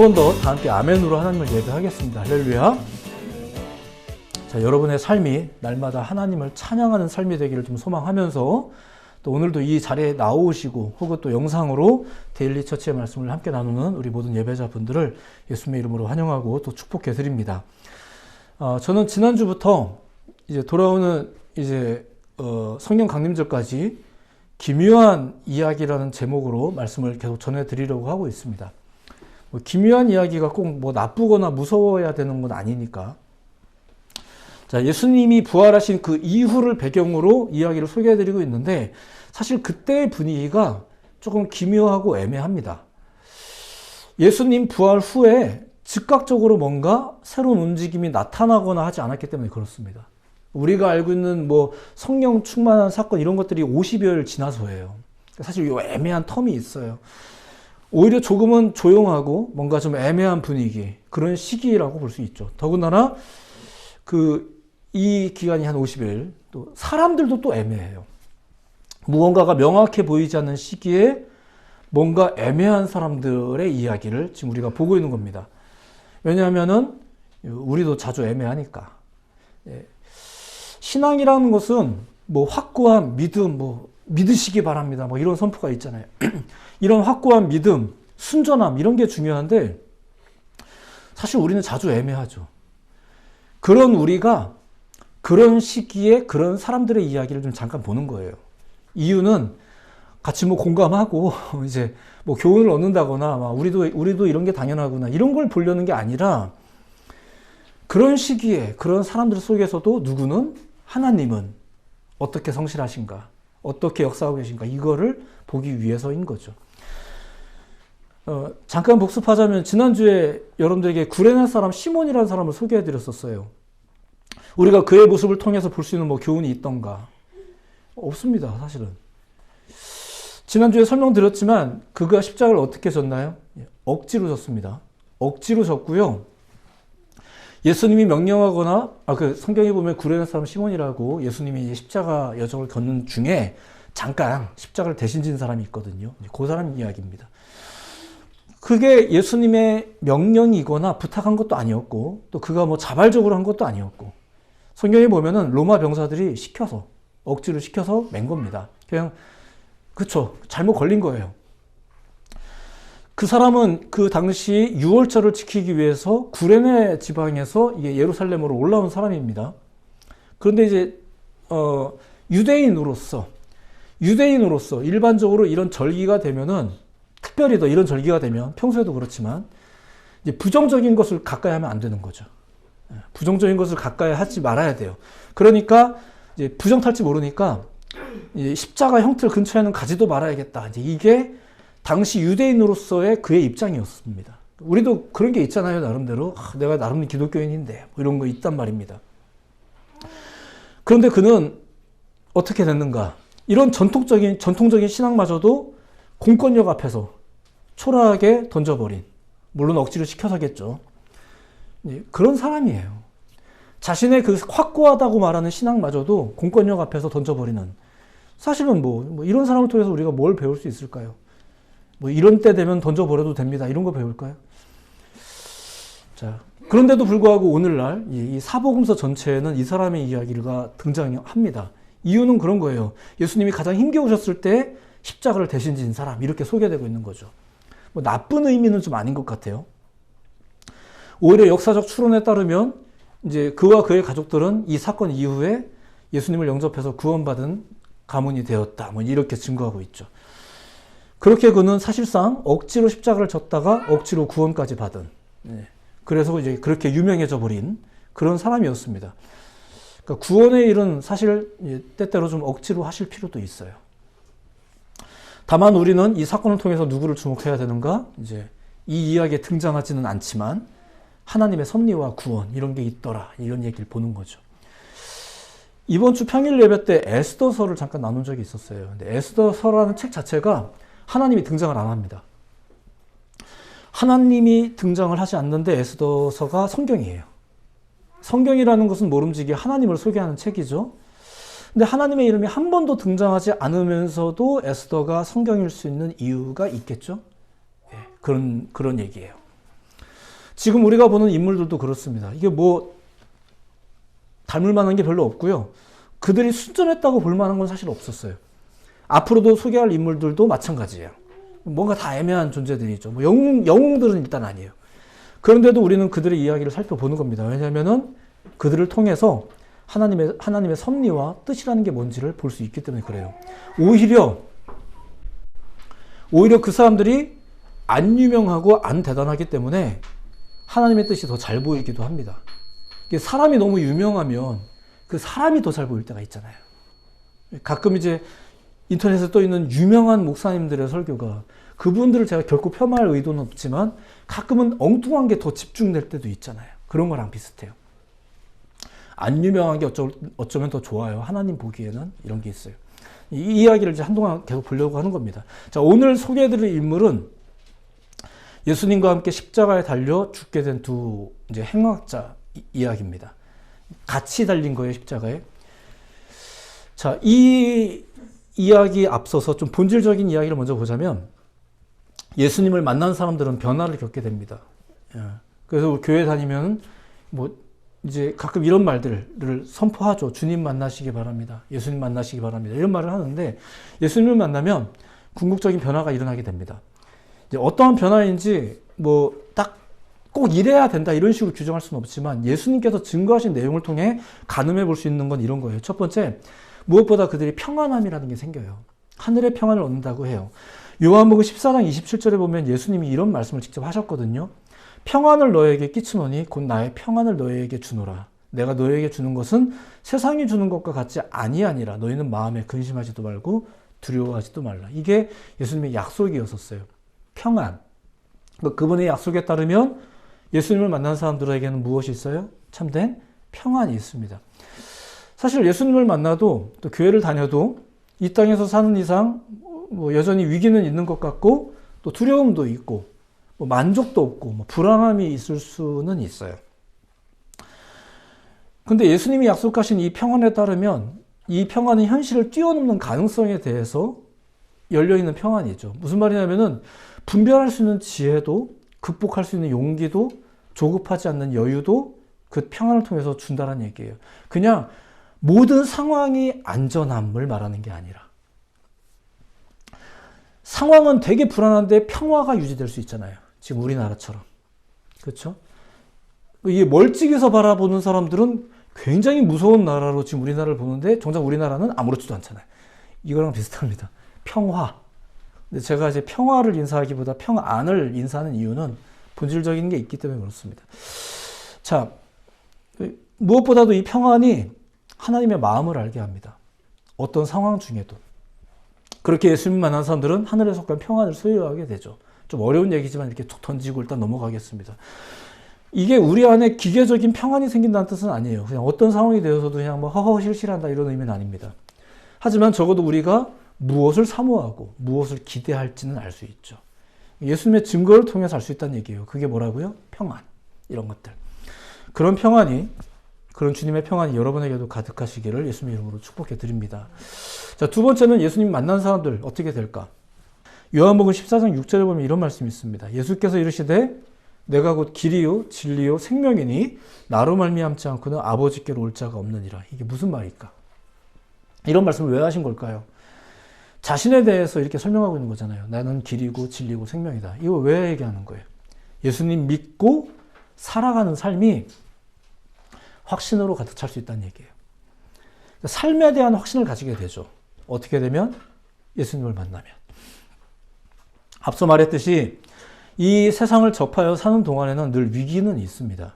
번 더 다 함께 아멘으로 하나님을 예배하겠습니다. 할렐루야. 자, 여러분의 삶이 날마다 하나님을 찬양하는 삶이 되기를 좀 소망하면서 또 오늘도 이 자리에 나오시고 혹은 또 영상으로 데일리 처치의 말씀을 함께 나누는 우리 모든 예배자분들을 예수님의 이름으로 환영하고 또 축복해 드립니다. 저는 지난주부터 이제 돌아오는 성령 강림절까지 기묘한 이야기라는 제목으로 말씀을 계속 전해드리려고 하고 있습니다. 기묘한 이야기가 꼭 나쁘거나 무서워야 되는 건 아니니까. 자, 예수님이 부활하신 그 이후를 배경으로 이야기를 소개해드리고 있는데 사실 그때의 분위기가 조금 기묘하고 애매합니다. 예수님 부활 후에 즉각적으로 뭔가 새로운 움직임이 나타나거나 하지 않았기 때문에 그렇습니다. 우리가 알고 있는 성령 충만한 사건 이런 것들이 50여일 지나서예요. 사실 이 애매한 텀이 있어요. 오히려 조금은 조용하고 뭔가 좀 애매한 분위기, 그런 시기라고 볼 수 있죠. 더군다나 이 기간이 한 50일, 또 사람들도 또 애매해요. 무언가가 명확해 보이지 않는 시기에 뭔가 애매한 사람들의 이야기를 지금 우리가 보고 있는 겁니다. 왜냐하면은 우리도 자주 애매하니까. 신앙이라는 것은 확고한 믿음, 믿으시기 바랍니다. 이런 선포가 있잖아요. 이런 확고한 믿음, 순전함, 이런 게 중요한데, 사실 우리는 자주 애매하죠. 그런 우리가 그런 시기에 그런 사람들의 이야기를 좀 잠깐 보는 거예요. 이유는 같이 공감하고, 교훈을 얻는다거나, 우리도 이런 게 당연하구나, 이런 걸 보려는 게 아니라, 그런 시기에, 그런 사람들 속에서도 누구는, 하나님은 어떻게 성실하신가, 어떻게 역사하고 계신가, 이거를 보기 위해서인 거죠. 잠깐 복습하자면 지난주에 여러분들에게 구레네 사람 시몬이라는 사람을 소개해 드렸었어요. 우리가 그의 모습을 통해서 볼 수 있는 교훈이 있던가? 없습니다, 사실은. 지난주에 설명드렸지만 그가 십자가를 어떻게 졌나요? 억지로 졌습니다. 억지로 졌고요. 예수님이 명령하거나, 성경에 보면 구레네 사람 시몬이라고 예수님이 십자가 여정을 걷는 중에 잠깐 십자가를 대신 진 사람이 있거든요. 그 사람 이야기입니다. 그게 예수님의 명령이거나 부탁한 것도 아니었고, 또 그가 자발적으로 한 것도 아니었고, 성경에 보면은 로마 병사들이 억지로 시켜서 맨 겁니다. 그냥, 잘못 걸린 거예요. 그 사람은 그 당시 유월절을 지키기 위해서 구레네 지방에서 예루살렘으로 올라온 사람입니다. 그런데 유대인으로서 일반적으로 이런 절기가 되면은, 특별히 더 이런 절기가 되면, 평소에도 그렇지만, 부정적인 것을 가까이 하면 안 되는 거죠. 부정적인 것을 가까이 하지 말아야 돼요. 그러니까, 부정 탈지 모르니까, 십자가 형틀 근처에는 가지도 말아야겠다. 이게 당시 유대인으로서의 그의 입장이었습니다. 우리도 그런 게 있잖아요, 나름대로. 내가 나름 기독교인인데, 이런 거 있단 말입니다. 그런데 그는 어떻게 됐는가? 이런 전통적인 신앙마저도 공권력 앞에서 초라하게 던져버린, 물론 억지로 시켜서겠죠. 그런 사람이에요. 자신의 그 확고하다고 말하는 신앙마저도 공권력 앞에서 던져버리는, 사실은 이런 사람을 통해서 우리가 뭘 배울 수 있을까요? 이런 때 되면 던져버려도 됩니다. 이런 거 배울까요? 자, 그런데도 불구하고 오늘날 이 사복음서 전체에는 이 사람의 이야기가 등장합니다. 이유는 그런 거예요. 예수님이 가장 힘겨우셨을 때 십자가를 대신 진 사람, 이렇게 소개되고 있는 거죠. 나쁜 의미는 좀 아닌 것 같아요. 오히려 역사적 추론에 따르면 그와 그의 가족들은 이 사건 이후에 예수님을 영접해서 구원받은 가문이 되었다, 이렇게 증거하고 있죠. 그렇게 그는 사실상 억지로 십자가를 졌다가 억지로 구원까지 받은, 그래서 그렇게 유명해져 버린 그런 사람이었습니다. 그러니까 구원의 일은 사실 때때로 좀 억지로 하실 필요도 있어요. 다만 우리는 이 사건을 통해서 누구를 주목해야 되는가? 이 이야기에 등장하지는 않지만 하나님의 섭리와 구원, 이런 게 있더라, 이런 얘기를 보는 거죠. 이번 주 평일 예배 때 에스더서를 잠깐 나눈 적이 있었어요. 근데 에스더서라는 책 자체가 하나님이 등장을 안 합니다. 하나님이 등장을 하지 않는데 에스더서가 성경이에요. 성경이라는 것은 모름지기 하나님을 소개하는 책이죠. 근데 하나님의 이름이 한 번도 등장하지 않으면서도 에스더가 성경일 수 있는 이유가 있겠죠? 그런 얘기예요. 지금 우리가 보는 인물들도 그렇습니다. 이게 뭐 닮을 만한 게 별로 없고요. 그들이 순전했다고 볼 만한 건 사실 없었어요. 앞으로도 소개할 인물들도 마찬가지예요. 뭔가 다 애매한 존재들이죠. 뭐 영웅들은 일단 아니에요. 그런데도 우리는 그들의 이야기를 살펴보는 겁니다. 왜냐하면은 그들을 통해서 하나님의 섭리와 뜻이라는 게 뭔지를 볼 수 있기 때문에 그래요. 오히려 그 사람들이 안 유명하고 안 대단하기 때문에 하나님의 뜻이 더 잘 보이기도 합니다. 사람이 너무 유명하면 그 사람이 더 잘 보일 때가 있잖아요. 가끔 이제 인터넷에 떠 있는 유명한 목사님들의 설교가, 그분들을 제가 결코 폄하할 의도는 없지만 가끔은 엉뚱한 게 더 집중될 때도 있잖아요. 그런 거랑 비슷해요. 안 유명한 게 어쩌면 더 좋아요. 하나님 보기에는 이런 게 있어요. 이 이야기를 이제 한동안 계속 보려고 하는 겁니다. 자, 오늘 소개해드릴 인물은 예수님과 함께 십자가에 달려 죽게 된 두 이제 행악자 이야기입니다. 같이 달린 거예요, 십자가에. 자, 이 이야기 앞서서 좀 본질적인 이야기를 먼저 보자면, 예수님을 만난 사람들은 변화를 겪게 됩니다. 그래서 교회 다니면 뭐 이제 가끔 이런 말들을 선포하죠. 주님 만나시기 바랍니다. 예수님 만나시기 바랍니다. 이런 말을 하는데, 예수님을 만나면 궁극적인 변화가 일어나게 됩니다. 이제 어떠한 변화인지 뭐 딱 꼭 이래야 된다 이런 식으로 규정할 수는 없지만, 예수님께서 증거하신 내용을 통해 가늠해 볼 수 있는 건 이런 거예요. 첫 번째, 무엇보다 그들이 평안함이라는 게 생겨요. 하늘의 평안을 얻는다고 해요. 요한복음 14장 27절에 보면 예수님이 이런 말씀을 직접 하셨거든요. 평안을 너에게 끼치노니 곧 나의 평안을 너에게 주노라. 내가 너에게 주는 것은 세상이 주는 것과 같지 아니하니라. 너희는 마음에 근심하지도 말고 두려워하지도 말라. 이게 예수님의 약속이었었어요. 평안. 그분의 약속에 따르면 예수님을 만난 사람들에게는 무엇이 있어요? 참된 평안이 있습니다. 사실 예수님을 만나도 또 교회를 다녀도 이 땅에서 사는 이상 뭐 여전히 위기는 있는 것 같고, 또 두려움도 있고, 뭐 만족도 없고, 뭐 불안함이 있을 수는 있어요. 근데 예수님이 약속하신 이 평안에 따르면 이 평안은 현실을 뛰어넘는 가능성에 대해서 열려있는 평안이죠. 무슨 말이냐면은 분별할 수 있는 지혜도, 극복할 수 있는 용기도, 조급하지 않는 여유도 그 평안을 통해서 준다는 얘기예요. 그냥 모든 상황이 안전함을 말하는 게 아니라, 상황은 되게 불안한데 평화가 유지될 수 있잖아요. 지금 우리나라처럼. 그렇죠? 이게 멀찍이서 바라보는 사람들은 굉장히 무서운 나라로 지금 우리나라를 보는데, 정작 우리나라는 아무렇지도 않잖아요. 이거랑 비슷합니다. 평화. 근데 제가 이제 평화를 인사하기보다 평안을 인사하는 이유는 본질적인 게 있기 때문에 그렇습니다. 자, 무엇보다도 이 평안이 하나님의 마음을 알게 합니다. 어떤 상황 중에도. 그렇게 예수님 만난 사람들은 하늘에 속한 평안을 소유하게 되죠. 좀 어려운 얘기지만 이렇게 툭 던지고 일단 넘어가겠습니다. 이게 우리 안에 기계적인 평안이 생긴다는 뜻은 아니에요. 그냥 어떤 상황이 되어서도 그냥 뭐 허허실실한다 이런 의미는 아닙니다. 하지만 적어도 우리가 무엇을 사모하고 무엇을 기대할지는 알 수 있죠. 예수님의 증거를 통해서 알 수 있다는 얘기예요. 그게 뭐라고요? 평안. 이런 것들. 그런 평안이, 그런 주님의 평안이 여러분에게도 가득하시기를 예수님의 이름으로 축복해 드립니다. 자, 두 번째는 예수님 만난 사람들 어떻게 될까? 요한복음 14장 6절에 보면 이런 말씀이 있습니다. 예수께서 이르시되 내가 곧 길이요 진리요 생명이니 나로 말미암지 않고는 아버지께로 올 자가 없느니라. 이게 무슨 말일까? 이런 말씀을 왜 하신 걸까요? 자신에 대해서 이렇게 설명하고 있는 거잖아요. 나는 길이고 진리고 생명이다. 이거 왜 얘기하는 거예요? 예수님 믿고 살아가는 삶이 확신으로 가득 찰 수 있다는 얘기예요. 삶에 대한 확신을 가지게 되죠. 어떻게 되면? 예수님을 만나면. 앞서 말했듯이 이 세상을 접하여 사는 동안에는 늘 위기는 있습니다.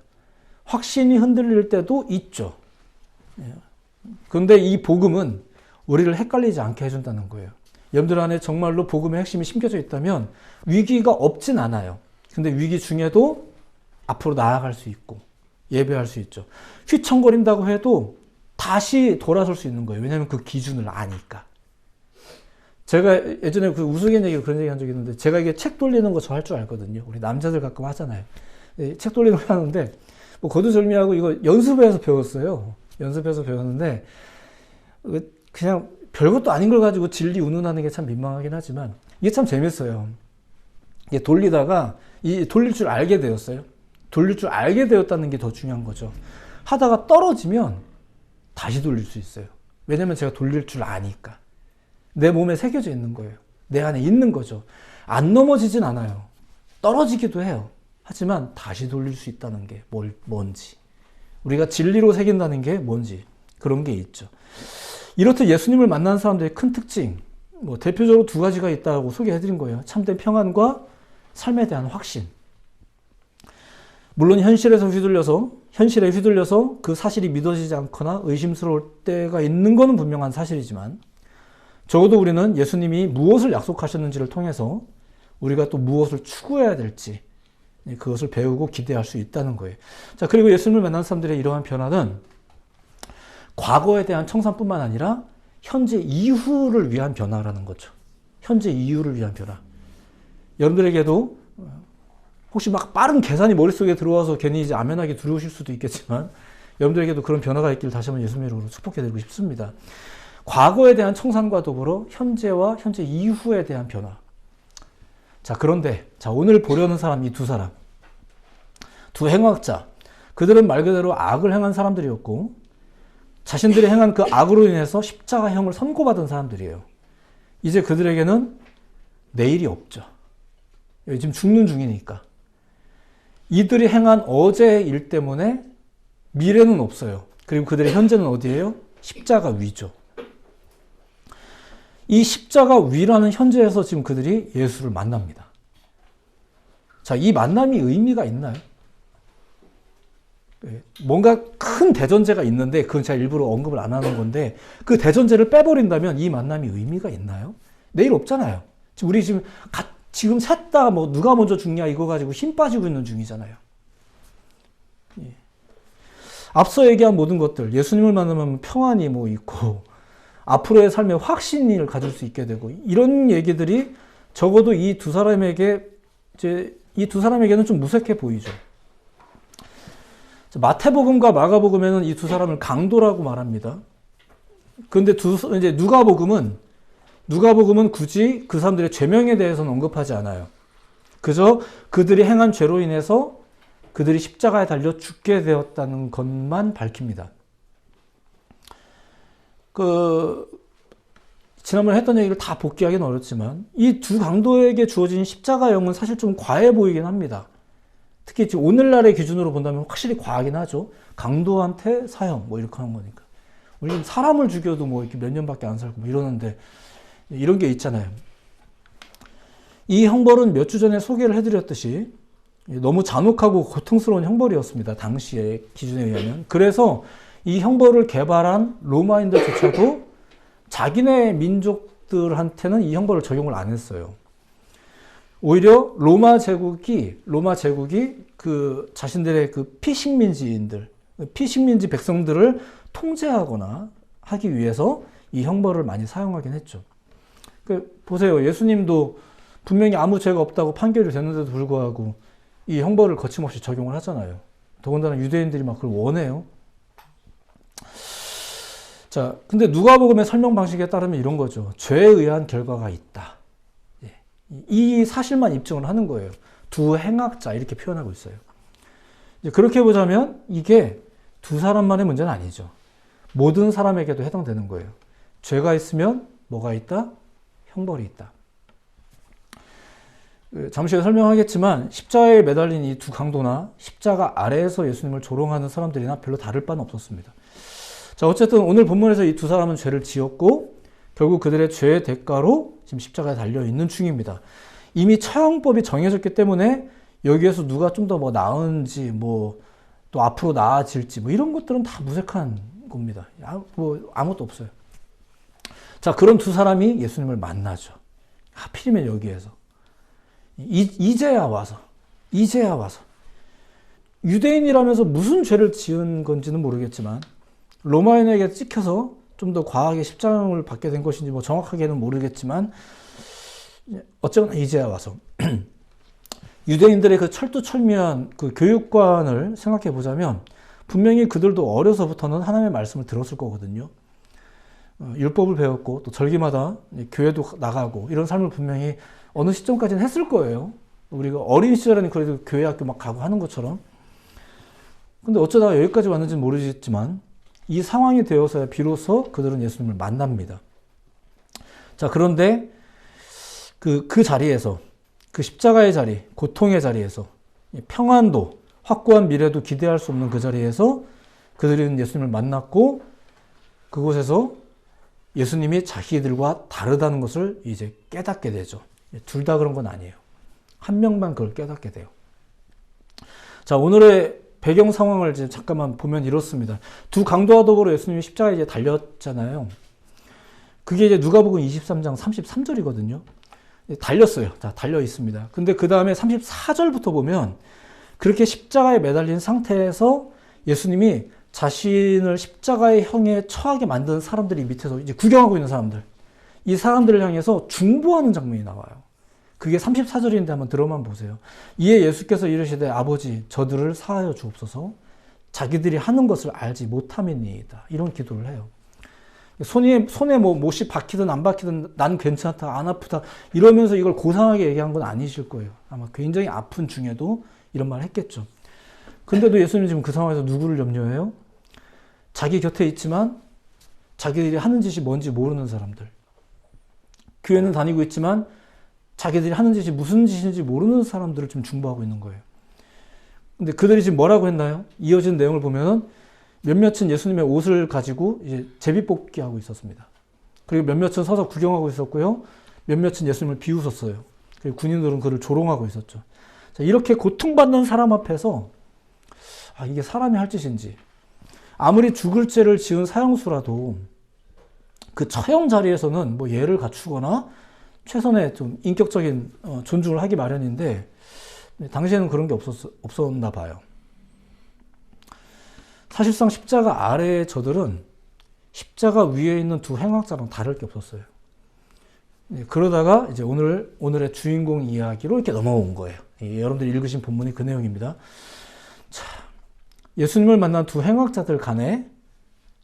확신이 흔들릴 때도 있죠. 그런데 이 복음은 우리를 헷갈리지 않게 해준다는 거예요. 여러분들 안에 정말로 복음의 핵심이 심겨져 있다면 위기가 없진 않아요. 근데 위기 중에도 앞으로 나아갈 수 있고 예배할 수 있죠. 휘청거린다고 해도 다시 돌아설 수 있는 거예요. 왜냐하면 그 기준을 아니까. 제가 예전에 그 우스갯얘기로 그런 얘기 한 적이 있는데, 제가 이게 책 돌리는 거 저 할 줄 알거든요. 우리 남자들 가끔 하잖아요. 책 돌리는 거 하는데 뭐 거두절미하고 이거 연습해서 배웠어요. 연습해서 배웠는데 그냥 별것도 아닌 걸 가지고 진리 운운하는 게 참 민망하긴 하지만 이게 참 재밌어요. 이게 돌리다가 돌릴 줄 알게 되었어요. 돌릴 줄 알게 되었다는 게 더 중요한 거죠. 하다가 떨어지면 다시 돌릴 수 있어요. 왜냐면 제가 돌릴 줄 아니까. 내 몸에 새겨져 있는 거예요. 내 안에 있는 거죠. 안 넘어지진 않아요. 떨어지기도 해요. 하지만 다시 돌릴 수 있다는 게 뭔지. 우리가 진리로 새긴다는 게 뭔지. 그런 게 있죠. 이렇듯 예수님을 만난 사람들의 큰 특징, 대표적으로 두 가지가 있다고 소개해드린 거예요. 참된 평안과 삶에 대한 확신. 물론 현실에 휘둘려서 그 사실이 믿어지지 않거나 의심스러울 때가 있는 것은 분명한 사실이지만, 적어도 우리는 예수님이 무엇을 약속하셨는지를 통해서 우리가 또 무엇을 추구해야 될지 그것을 배우고 기대할 수 있다는 거예요. 자, 그리고 예수님을 만난 사람들의 이러한 변화는 과거에 대한 청산뿐만 아니라 현재 이후를 위한 변화라는 거죠. 현재 이후를 위한 변화. 여러분들에게도 혹시 막 빠른 계산이 머릿속에 들어와서 괜히 이제 아멘하게 두려우실 수도 있겠지만, 여러분들에게도 그런 변화가 있길 다시 한번 예수님의 이름으로 축복해드리고 싶습니다. 과거에 대한 청산과 더불어 현재와 현재 이후에 대한 변화. 자, 그런데 오늘 보려는 사람, 이 두 사람, 두 행악자, 그들은 말 그대로 악을 행한 사람들이었고 자신들이 행한 그 악으로 인해서 십자가형을 선고받은 사람들이에요. 이제 그들에게는 내일이 없죠. 지금 죽는 중이니까. 이들이 행한 어제의 일 때문에 미래는 없어요. 그리고 그들의 현재는 어디예요? 십자가 위죠. 이 십자가 위라는 현재에서 지금 그들이 예수를 만납니다. 자, 이 만남이 의미가 있나요? 뭔가 큰 대전제가 있는데 그건 제가 일부러 언급을 안 하는 건데, 그 대전제를 빼버린다면 이 만남이 의미가 있나요? 내일 없잖아요. 우리 지금 셋 다 누가 먼저 죽냐 이거 가지고 힘 빠지고 있는 중이잖아요. 예. 앞서 얘기한 모든 것들, 예수님을 만나면 평안이 있고 앞으로의 삶에 확신을 가질 수 있게 되고, 이런 얘기들이 적어도 이 두 사람에게는 좀 무색해 보이죠. 마태복음과 마가복음에는 이 두 사람을 강도라고 말합니다. 그런데 이제 누가복음은 굳이 그 사람들의 죄명에 대해서는 언급하지 않아요. 그저 그들이 행한 죄로 인해서 그들이 십자가에 달려 죽게 되었다는 것만 밝힙니다. 지난번에 했던 얘기를 다 복귀하기는 어렵지만 이 두 강도에게 주어진 십자가형은 사실 좀 과해 보이긴 합니다. 특히 지금 오늘날의 기준으로 본다면 확실히 과하긴 하죠. 강도한테 사형 이렇게 하는 거니까. 우리 지금 사람을 죽여도 이렇게 몇 년밖에 안 살고 이러는데, 이런 게 있잖아요. 이 형벌은 몇 주 전에 소개를 해드렸듯이 너무 잔혹하고 고통스러운 형벌이었습니다. 당시의 기준에 의하면. 그래서 이 형벌을 개발한 로마인들조차도 자기네 민족들한테는 이 형벌을 적용을 안 했어요. 오히려 로마 제국이 그 자신들의 그 피식민지 백성들을 통제하거나 하기 위해서 이 형벌을 많이 사용하긴 했죠. 보세요. 예수님도 분명히 아무 죄가 없다고 판결이 됐는데도 불구하고 이 형벌을 거침없이 적용을 하잖아요. 더군다나 유대인들이 막 그걸 원해요. 자, 근데 누가복음의 설명 방식에 따르면 이런 거죠. 죄에 의한 결과가 있다. 이 사실만 입증을 하는 거예요. 두 행악자 이렇게 표현하고 있어요. 그렇게 보자면 이게 두 사람만의 문제는 아니죠. 모든 사람에게도 해당되는 거예요. 죄가 있으면 뭐가 있다? 형벌이 있다. 잠시 후에 설명하겠지만 십자가에 매달린 이 두 강도나 십자가 아래에서 예수님을 조롱하는 사람들이나 별로 다를 바는 없었습니다. 자, 어쨌든 오늘 본문에서 이 두 사람은 죄를 지었고 결국 그들의 죄의 대가로 지금 십자가에 달려있는 중입니다. 이미 처형법이 정해졌기 때문에 여기에서 누가 좀 더 나은지 또 앞으로 나아질지 이런 것들은 다 무색한 겁니다. 아무것도 없어요. 자, 그런 두 사람이 예수님을 만나죠. 하필이면 여기에서. 이제야 와서. 유대인이라면서 무슨 죄를 지은 건지는 모르겠지만 로마인에게 찍혀서 좀 더 과하게 십자가를 받게 된 것인지 정확하게는 모르겠지만 어쩌거나 이제야 와서 유대인들의 그 철두철미한 그 교육관을 생각해 보자면 분명히 그들도 어려서부터는 하나님의 말씀을 들었을 거거든요. 율법을 배웠고 또 절기마다 교회도 나가고 이런 삶을 분명히 어느 시점까지는 했을 거예요. 우리가 어린 시절에는 그래도 교회 학교 막 가고 하는 것처럼. 근데 어쩌다가 여기까지 왔는지는 모르겠지만 이 상황이 되어서야 비로소 그들은 예수님을 만납니다. 자, 그런데 그 자리에서, 그 십자가의 자리, 고통의 자리에서, 평안도, 확고한 미래도 기대할 수 없는 그 자리에서 그들은 예수님을 만났고, 그곳에서 예수님이 자기들과 다르다는 것을 이제 깨닫게 되죠. 둘 다 그런 건 아니에요. 한 명만 그걸 깨닫게 돼요. 자, 오늘의 배경 상황을 이제 잠깐만 보면 이렇습니다. 두 강도와 더불어 예수님이 십자가에 이제 달렸잖아요. 그게 이제 누가복음 23장 33절이거든요. 달렸어요. 자, 달려 있습니다. 근데 그 다음에 34절부터 보면 그렇게 십자가에 매달린 상태에서 예수님이 자신을 십자가의 형에 처하게 만든 사람들이 밑에서 이제 구경하고 있는 사람들, 이 사람들을 향해서 중보하는 장면이 나와요. 그게 34절인데 한번 들어만 보세요. 이에 예수께서 이르시되 아버지 저들을 사하여 주옵소서 자기들이 하는 것을 알지 못함이니이다. 이런 기도를 해요. 손에 뭐 못이 박히든 안 박히든 난 괜찮다, 안 아프다 이러면서 이걸 고상하게 얘기한 건 아니실 거예요. 아마 굉장히 아픈 중에도 이런 말을 했겠죠. 근데도 예수님 지금 그 상황에서 누구를 염려해요? 자기 곁에 있지만 자기들이 하는 짓이 뭔지 모르는 사람들. 교회는 다니고 있지만 자기들이 하는 짓이 무슨 짓인지 모르는 사람들을 지금 중보하고 있는 거예요. 근데 그들이 지금 뭐라고 했나요? 이어진 내용을 보면은 몇몇은 예수님의 옷을 가지고 이제 제비뽑기 하고 있었습니다. 그리고 몇몇은 서서 구경하고 있었고요. 몇몇은 예수님을 비웃었어요. 그리고 군인들은 그를 조롱하고 있었죠. 자, 이렇게 고통받는 사람 앞에서 이게 사람이 할 짓인지, 아무리 죽을 죄를 지은 사형수라도 그 처형 자리에서는 뭐 예를 갖추거나 최선의 좀 인격적인 존중을 하기 마련인데 당시에는 그런 게 없었나 봐요. 사실상 십자가 아래의 저들은 십자가 위에 있는 두 행악자랑 다를 게 없었어요. 그러다가 이제 오늘의 주인공 이야기로 이렇게 넘어온 거예요. 여러분들이 읽으신 본문이 그 내용입니다. 자, 예수님을 만난 두 행악자들 간에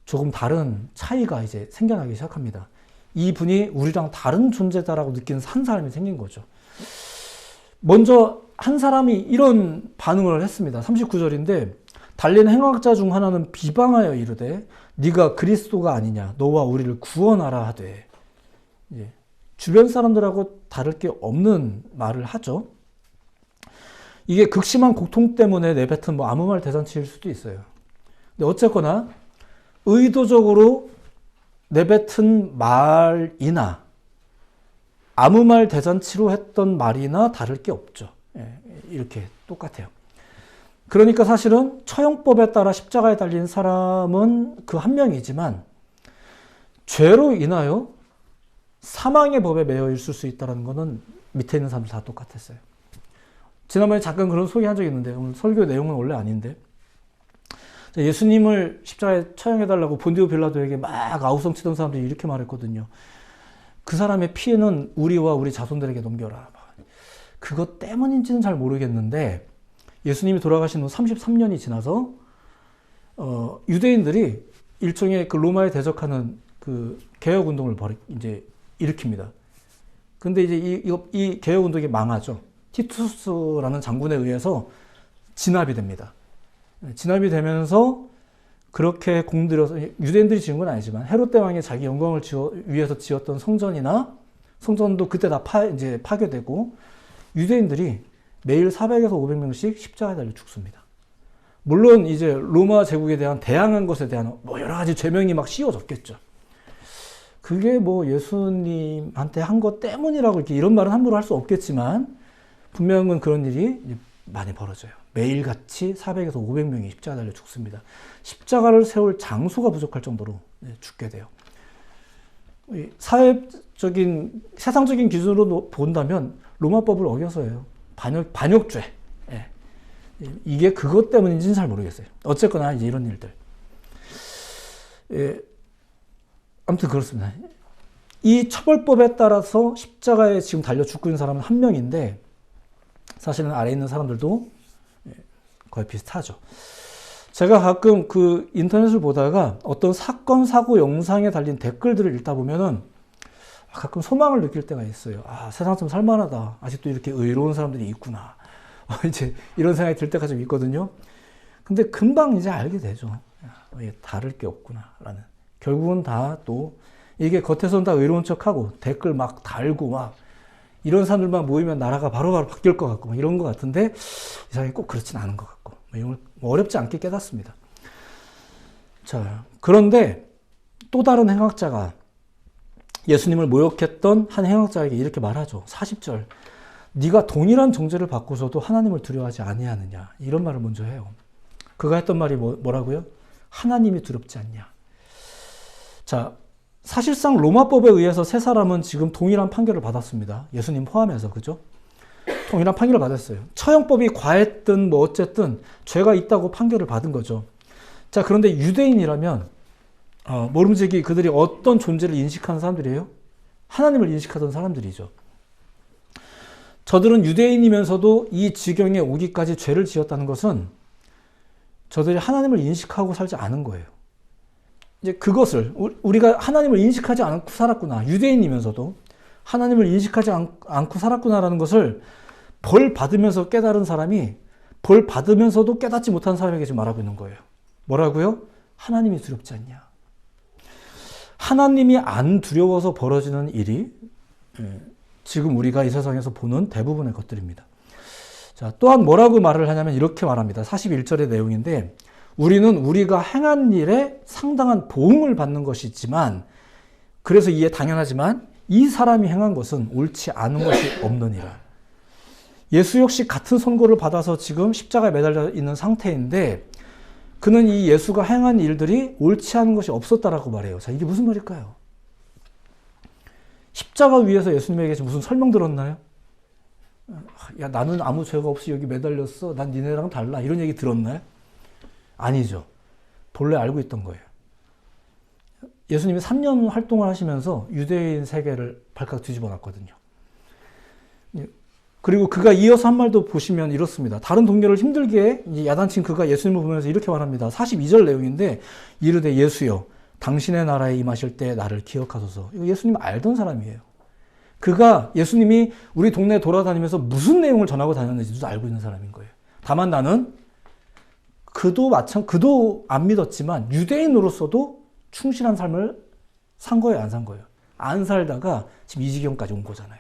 조금 다른 차이가 이제 생겨나기 시작합니다. 이 분이 우리랑 다른 존재다라고 느끼는 한 사람이 생긴 거죠. 먼저 한 사람이 이런 반응을 했습니다. 39절인데 달린 행악자 중 하나는 비방하여 이르되 네가 그리스도가 아니냐 너와 우리를 구원하라 하되, 주변 사람들하고 다를 게 없는 말을 하죠. 이게 극심한 고통 때문에 내뱉은 뭐 아무 말 대잔치일 수도 있어요. 근데 어쨌거나 의도적으로 내뱉은 말이나 아무 말 대잔치로 했던 말이나 다를 게 없죠. 이렇게 똑같아요. 그러니까 사실은 처형법에 따라 십자가에 달린 사람은 그 한 명이지만 죄로 인하여 사망의 법에 매여 있을 수 있다는 것은 밑에 있는 사람들 다 똑같았어요. 지난번에 잠깐 그런 소개한 적이 있는데 오늘 설교 내용은 원래 아닌데, 예수님을 십자가에 처형해달라고 본디오 빌라도에게 막 아우성 치던 사람들이 이렇게 말했거든요. 그 사람의 피해는 우리와 우리 자손들에게 넘겨라. 그것 때문인지는 잘 모르겠는데 예수님이 돌아가신 후 33년이 지나서 유대인들이 일종의 그 로마에 대적하는 그 개혁 운동을 이제 일으킵니다. 근데 이제 이 개혁 운동이 망하죠. 티투스라는 장군에 의해서 진압이 됩니다. 진압이 되면서 그렇게 공들여서, 유대인들이 지은 건 아니지만 헤롯 대왕이 자기 영광을 위해서 지었던 성전도 그때 다 이제 파괴되고 유대인들이 매일 400에서 500명씩 십자가에 달려 죽습니다. 물론 이제 로마 제국에 대한 대항한 것에 대한 뭐 여러 가지 죄명이 막 씌워졌겠죠. 그게 뭐 예수님한테 한 것 때문이라고 이렇게 이런 말은 함부로 할 수 없겠지만 분명은 그런 일이 많이 벌어져요. 매일같이 400에서 500명이 십자가 달려 죽습니다. 십자가를 세울 장소가 부족할 정도로 죽게 돼요. 사회적인, 세상적인 기준으로 본다면 로마법을 어겨서예요. 반역죄. 이게 그것 때문인지는 잘 모르겠어요. 어쨌거나 이제 이런 일들. 아무튼 그렇습니다. 이 처벌법에 따라서 십자가에 지금 달려 죽고 있는 사람은 한 명인데 사실은 아래에 있는 사람들도 거의 비슷하죠. 제가 가끔 그 인터넷을 보다가 어떤 사건, 사고 영상에 달린 댓글들을 읽다 보면은 가끔 소망을 느낄 때가 있어요. 세상 좀 살만하다. 아직도 이렇게 의로운 사람들이 있구나. 이제 이런 생각이 들 때가 좀 있거든요. 근데 금방 이제 알게 되죠. 이게 다를 게 없구나라는. 결국은 다 또 이게 겉에서는 다 의로운 척하고 댓글 막 달고 막 이런 사람들만 모이면 나라가 바로바로 바뀔 것 같고 이런 것 같은데 이상하게 꼭 그렇진 않은 것 같고 이걸 어렵지 않게 깨닫습니다. 자, 그런데 또 다른 행악자가 예수님을 모욕했던 한 행악자에게 이렇게 말하죠. 40절. 네가 동일한 정죄를 받고서도 하나님을 두려워하지 아니하느냐. 이런 말을 먼저 해요. 그가 했던 말이 뭐라고요? 하나님이 두렵지 않냐. 자, 사실상 로마법에 의해서 세 사람은 지금 동일한 판결을 받았습니다. 예수님 포함해서, 그죠? 동일한 판결을 받았어요. 처형법이 과했든 뭐 어쨌든 죄가 있다고 판결을 받은 거죠. 자, 그런데 유대인이라면 모름지기 그들이 어떤 존재를 인식하는 사람들이에요? 하나님을 인식하던 사람들이죠. 저들은 유대인이면서도 이 지경에 오기까지 죄를 지었다는 것은 저들이 하나님을 인식하고 살지 않은 거예요. 이제 그것을 우리가 하나님을 인식하지 않고 살았구나. 유대인이면서도 하나님을 인식하지 않고 살았구나라는 것을 벌 받으면서 깨달은 사람이 벌 받으면서도 깨닫지 못한 사람에게 지금 말하고 있는 거예요. 뭐라고요? 하나님이 두렵지 않냐. 하나님이 안 두려워서 벌어지는 일이 지금 우리가 이 세상에서 보는 대부분의 것들입니다. 자, 또한 뭐라고 말을 하냐면 이렇게 말합니다. 41절의 내용인데 우리는 우리가 행한 일에 상당한 보응을 받는 것이지만 그래서 이에 당연하지만 이 사람이 행한 것은 옳지 않은 것이 없느니라. 예수 역시 같은 선고를 받아서 지금 십자가에 매달려 있는 상태인데 그는 이 예수가 행한 일들이 옳지 않은 것이 없었다라고 말해요. 자, 이게 무슨 말일까요? 십자가 위에서 예수님에게 무슨 설명 들었나요? 야, 나는 아무 죄가 없이 여기 매달렸어. 난 니네랑 달라. 이런 얘기 들었나요? 아니죠. 본래 알고 있던 거예요. 예수님이 3년 활동을 하시면서 유대인 세계를 발칵 뒤집어 놨거든요. 그리고 그가 이어서 한 말도 보시면 이렇습니다. 다른 동료를 힘들게 야단친 그가 예수님을 보면서 이렇게 말합니다. 42절 내용인데 이르되 예수여 당신의 나라에 임하실 때 나를 기억하소서. 이거 예수님 알던 사람이에요. 그가 예수님이 우리 동네에 돌아다니면서 무슨 내용을 전하고 다녔는지도 알고 있는 사람인 거예요. 다만 나는 그도 안 믿었지만 유대인으로서도 충실한 삶을 산 거예요, 안 산 거예요? 안 살다가 지금 이 지경까지 온 거잖아요.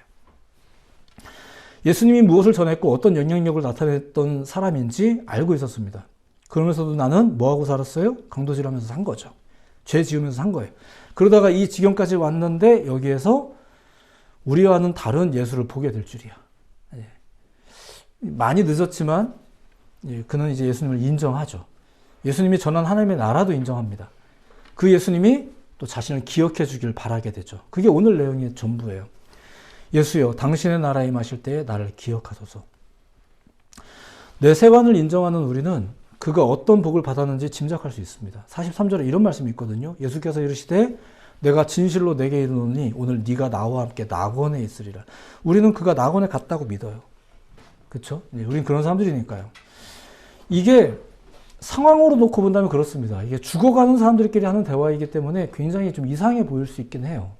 예수님이 무엇을 전했고 어떤 영향력을 나타냈던 사람인지 알고 있었습니다. 그러면서도 나는 뭐하고 살았어요? 강도질하면서 산 거죠. 죄 지으면서 산 거예요. 그러다가 이 지경까지 왔는데 여기에서 우리와는 다른 예수를 보게 될 줄이야. 많이 늦었지만 그는 이제 예수님을 인정하죠. 예수님이 전한 하나님의 나라도 인정합니다. 그 예수님이 또 자신을 기억해 주길 바라게 되죠. 그게 오늘 내용의 전부예요. 예수여 당신의 나라에 임하실 때에 나를 기억하소서. 내 세관을 인정하는 우리는 그가 어떤 복을 받았는지 짐작할 수 있습니다. 43절에 이런 말씀이 있거든요. 예수께서 이르시되 내가 진실로 내게 이르노니 오늘 네가 나와 함께 낙원에 있으리라. 우리는 그가 낙원에 갔다고 믿어요. 그렇죠? 우리는 그런 사람들이니까요. 이게 상황으로 놓고 본다면 그렇습니다. 이게 죽어가는 사람들끼리 하는 대화이기 때문에 굉장히 좀 이상해 보일 수 있긴 해요.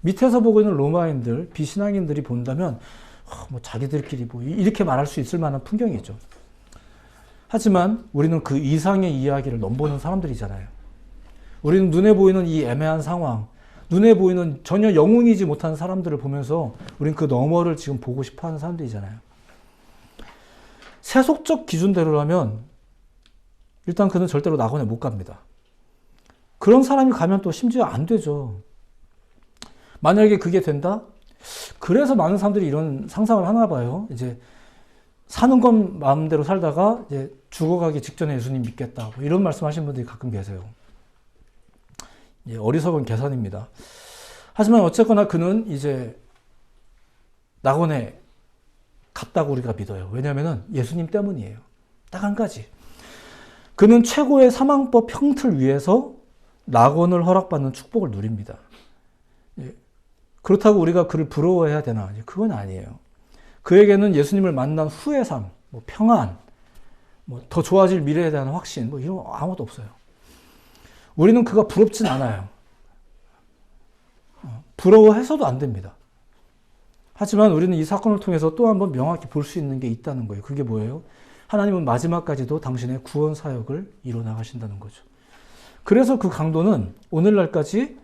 밑에서 보고 있는 로마인들, 비신앙인들이 본다면 뭐 자기들끼리 뭐 이렇게 말할 수 있을 만한 풍경이죠. 하지만 우리는 그 이상의 이야기를 넘보는 사람들이잖아요. 우리는 눈에 보이는 이 애매한 상황, 눈에 보이는 전혀 영웅이지 못한 사람들을 보면서 우리는 그 너머를 지금 보고 싶어하는 사람들이잖아요. 세속적 기준대로라면 일단 그는 절대로 낙원에 못 갑니다. 그런 사람이 가면 또 심지어 안 되죠. 만약에 그게 된다? 그래서 많은 사람들이 이런 상상을 하나 봐요. 이제 사는 건 마음대로 살다가 이제 죽어가기 직전에 예수님 믿겠다. 뭐 이런 말씀 하시는 분들이 가끔 계세요. 어리석은 계산입니다. 하지만 어쨌거나 그는 이제 낙원에 갔다고 우리가 믿어요. 왜냐하면 예수님 때문이에요. 딱 한 가지. 그는 최고의 사망법 형틀 위에서 낙원을 허락받는 축복을 누립니다. 그렇다고 우리가 그를 부러워해야 되나? 그건 아니에요. 그에게는 예수님을 만난 후의 삶, 뭐 평안, 뭐 더 좋아질 미래에 대한 확신, 뭐 이런 거 아무것도 없어요. 우리는 그가 부럽진 않아요. 부러워해서도 안 됩니다. 하지만 우리는 이 사건을 통해서 또 한 번 명확히 볼 수 있는 게 있다는 거예요. 그게 뭐예요? 하나님은 마지막까지도 당신의 구원 사역을 이뤄나가신다는 거죠. 그래서 그 강도는 오늘날까지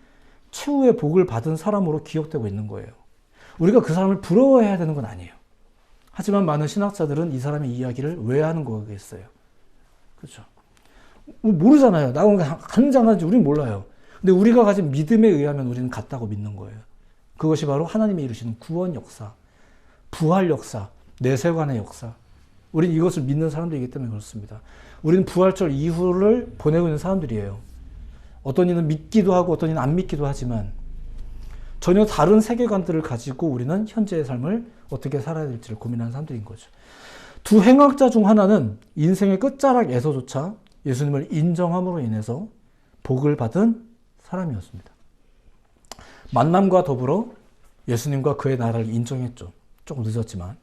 최후의 복을 받은 사람으로 기억되고 있는 거예요. 우리가 그 사람을 부러워해야 되는 건 아니에요. 하지만 많은 신학자들은 이 사람의 이야기를 왜 하는 거겠어요. 그렇죠? 모르잖아요. 나오는 가는지 안 가는지 우리는 몰라요. 근데 우리가 가진 믿음에 의하면 우리는 같다고 믿는 거예요. 그것이 바로 하나님이 이루시는 구원 역사, 부활 역사, 내세관의 역사. 우리는 이것을 믿는 사람들이기 때문에 그렇습니다. 우리는 부활절 이후를 보내고 있는 사람들이에요. 어떤 이는 믿기도 하고 어떤 이는 안 믿기도 하지만 전혀 다른 세계관들을 가지고 우리는 현재의 삶을 어떻게 살아야 될지를 고민하는 사람들인 거죠. 두 행악자 중 하나는 인생의 끝자락에서조차 예수님을 인정함으로 인해서 복을 받은 사람이었습니다. 만남과 더불어 예수님과 그의 나라를 인정했죠. 조금 늦었지만.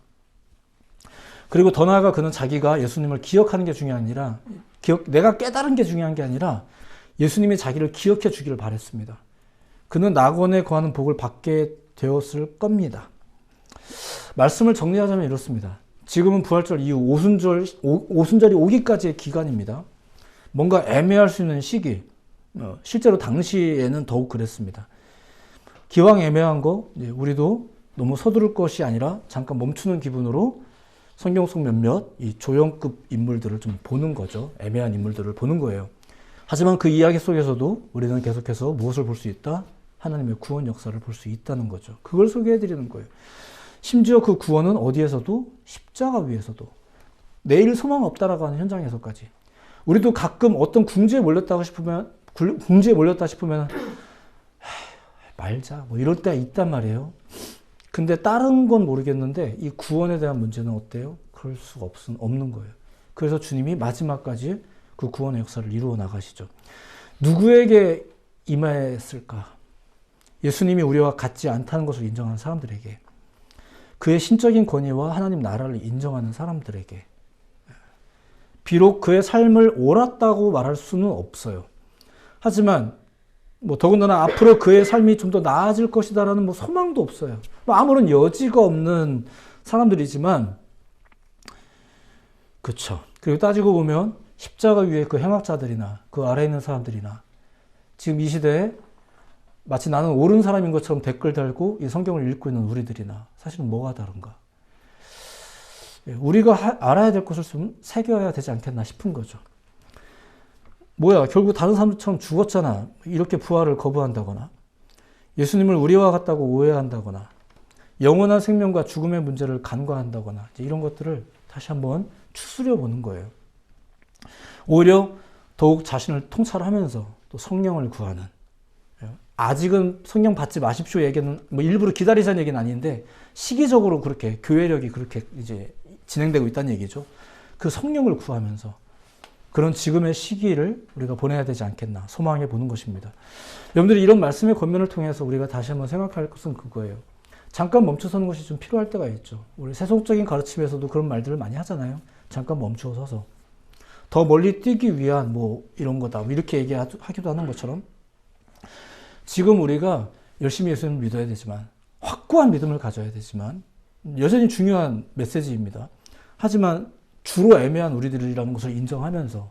그리고 더 나아가 그는 자기가 예수님을 기억하는 게 중요한 게 아니라 내가 깨달은 게 중요한 게 아니라 예수님이 자기를 기억해 주기를 바랬습니다. 그는 낙원에 거하는 복을 받게 되었을 겁니다. 말씀을 정리하자면 이렇습니다. 지금은 부활절 이후 오순절이 오기까지의 기간입니다. 뭔가 애매할 수 있는 시기, 실제로 당시에는 더욱 그랬습니다. 기왕 애매한 거 우리도 너무 서두를 것이 아니라 잠깐 멈추는 기분으로 성경 속 몇몇 이 조연급 인물들을 좀 보는 거죠. 애매한 인물들을 보는 거예요. 하지만 그 이야기 속에서도 우리는 계속해서 무엇을 볼 수 있다? 하나님의 구원 역사를 볼 수 있다는 거죠. 그걸 소개해 드리는 거예요. 심지어 그 구원은 어디에서도 십자가 위에서도 내일 소망 없다라고 하는 현장에서까지 우리도 가끔 어떤 궁지에 몰렸다 싶으면 말자 뭐 이럴 때가 있단 말이에요. 근데 다른 건 모르겠는데 이 구원에 대한 문제는 어때요? 그럴 수가 없는 거예요. 그래서 주님이 마지막까지 그 구원의 역사를 이루어 나가시죠. 누구에게 임하였을까? 예수님이 우리와 같지 않다는 것을 인정하는 사람들에게, 그의 신적인 권위와 하나님 나라를 인정하는 사람들에게, 비록 그의 삶을 옳았다고 말할 수는 없어요. 하지만 더군다나 앞으로 그의 삶이 좀 더 나아질 것이다라는 소망도 없어요. 아무런 여지가 없는 사람들이지만, 그렇죠. 그리고 따지고 보면 십자가 위에 그 행악자들이나 그 아래에 있는 사람들이나 지금 이 시대에 마치 나는 옳은 사람인 것처럼 댓글 달고 이 성경을 읽고 있는 우리들이나 사실은 뭐가 다른가? 우리가 알아야 될 것을 좀 새겨야 되지 않겠나 싶은 거죠. 뭐야, 결국 다른 사람들처럼 죽었잖아. 이렇게 부활을 거부한다거나, 예수님을 우리와 같다고 오해한다거나, 영원한 생명과 죽음의 문제를 간과한다거나, 이런 것들을 다시 한번 추스려 보는 거예요. 오히려 더욱 자신을 통찰하면서 또 성령을 구하는, 아직은 성령 받지 마십시오 얘기는 일부러 기다리자는 얘기는 아닌데 시기적으로 그렇게 교회력이 그렇게 이제 진행되고 있다는 얘기죠. 그 성령을 구하면서 그런 지금의 시기를 우리가 보내야 되지 않겠나 소망해 보는 것입니다. 여러분들이 이런 말씀의 권면을 통해서 우리가 다시 한번 생각할 것은 그거예요. 잠깐 멈춰서는 것이 좀 필요할 때가 있죠. 우리 세속적인 가르침에서도 그런 말들을 많이 하잖아요. 잠깐 멈추어 서서 더 멀리 뛰기 위한 이런 거다 이렇게 얘기하기도 하는 것처럼, 지금 우리가 열심히 예수님을 믿어야 되지만, 확고한 믿음을 가져야 되지만, 여전히 중요한 메시지입니다. 하지만 주로 애매한 우리들이라는 것을 인정하면서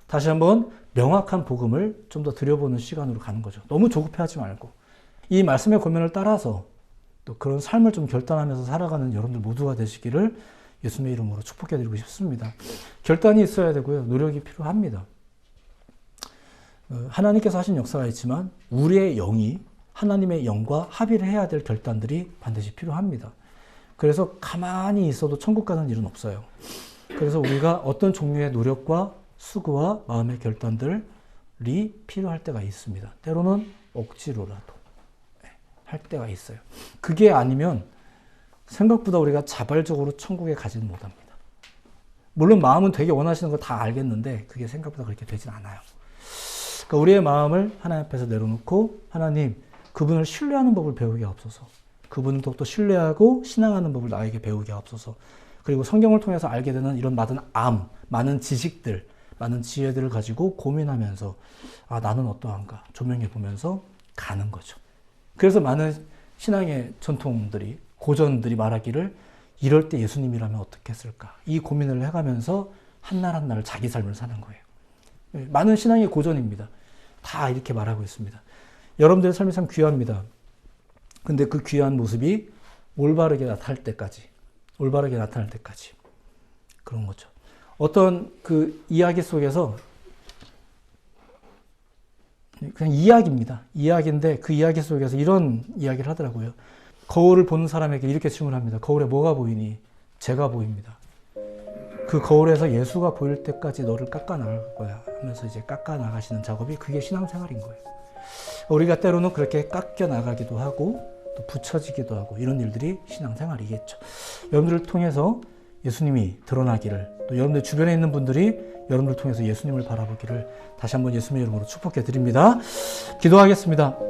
다시 한번 명확한 복음을 좀 더 들여보는 시간으로 가는 거죠. 너무 조급해하지 말고 이 말씀의 권면을 따라서 또 그런 삶을 좀 결단하면서 살아가는 여러분들 모두가 되시기를 예수님의 이름으로 축복해드리고 싶습니다. 결단이 있어야 되고요. 노력이 필요합니다. 하나님께서 하신 역사가 있지만 우리의 영이 하나님의 영과 합의를 해야 될 결단들이 반드시 필요합니다. 그래서 가만히 있어도 천국 가는 일은 없어요. 그래서 우리가 어떤 종류의 노력과 수고와 마음의 결단들이 필요할 때가 있습니다. 때로는 억지로라도 할 때가 있어요. 그게 아니면 생각보다 우리가 자발적으로 천국에 가지는 못합니다. 물론 마음은 되게 원하시는 거 다 알겠는데 그게 생각보다 그렇게 되진 않아요. 그러니까 우리의 마음을 하나님 앞에서 내려놓고, 하나님, 그분을 신뢰하는 법을 배우게 하옵소서. 그분을 더욱더 신뢰하고 신앙하는 법을 나에게 배우게 하옵소서. 그리고 성경을 통해서 알게 되는 이런 많은 지식들, 많은 지혜들을 가지고 고민하면서 나는 어떠한가 조명해 보면서 가는 거죠. 그래서 많은 신앙의 전통들이, 고전들이 말하기를 이럴 때 예수님이라면 어떻게 했을까? 이 고민을 해가면서 한날 한날을 자기 삶을 사는 거예요. 많은 신앙의 고전입니다. 다 이렇게 말하고 있습니다. 여러분들의 삶이 참 귀합니다. 근데 그 귀한 모습이 올바르게 나타날 때까지 그런 거죠. 어떤 그 이야기 속에서 그냥 이야기입니다. 이야기인데 그 이야기 속에서 이런 이야기를 하더라고요. 거울을 보는 사람에게 이렇게 질문합니다. 거울에 뭐가 보이니? 제가 보입니다. 그 거울에서 예수가 보일 때까지 너를 깎아 나갈 거야 하면서 이제 깎아 나가시는 작업이 그게 신앙생활인 거예요. 우리가 때로는 그렇게 깎여 나가기도 하고 또 붙여지기도 하고 이런 일들이 신앙생활이겠죠. 여러분들을 통해서 예수님이 드러나기를, 또 여러분들 주변에 있는 분들이 여러분들을 통해서 예수님을 바라보기를 다시 한번 예수님의 이름으로 축복해 드립니다. 기도하겠습니다.